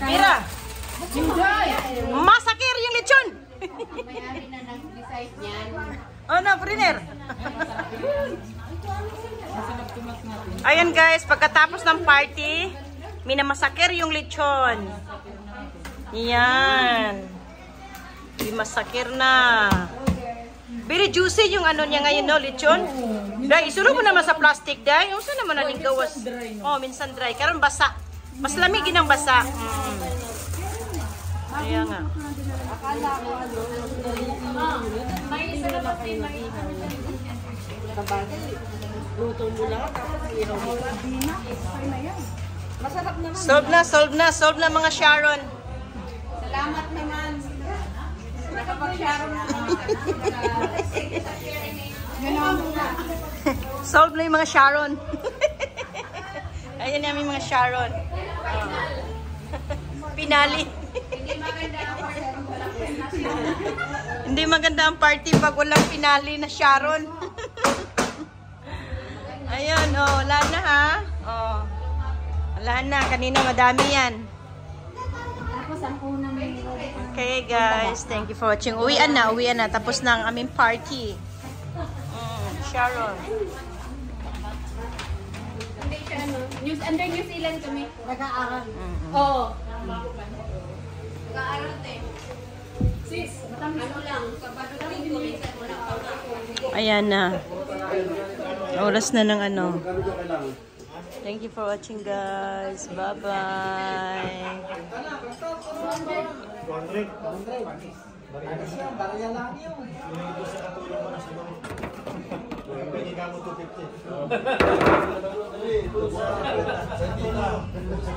Mira! Masakir yung lechon! Mayari na nag-decide niyan. Oh no, Briner! Ayan guys, pagkatapos ng party, minamasakir yung lechon. Yan. Masakir na. Very juicy yung ano niya ngayon, no, lechon. Dahil isulo mo naman sa plastic, dahil. Yung saan naman natin gawas? Oh, minsan dry. Karon basa. Mas lamigin ang basa. Kaya nga. Akala ko may isa na ba din luto mo lang tapos ilaw mo. Masarap naman. Solve na mga Sharon. Salamat naman. Nakapag-sharon na. Solve na yung mga Sharon. Ayan namin mga Sharon. Pinali. Hindi maganda ang party pag walang pinali na Sharon. Ayun, oh, wala na ha. Oh. Wala na, kanina madami yan. Tapos ang unang Okay guys, thank you for watching. Uwian na. Tapos na ang aming party. Sharon. Hindi siya ano. Under New Zealand kami. Nag-aaral. Oo. Nag-aaral tayo. Sis, ano lang. Kapag kuminsan mo lang. Ayan na. Oras na ng ano. Thank you for watching guys. Bye-bye. Pwede ka mo 250.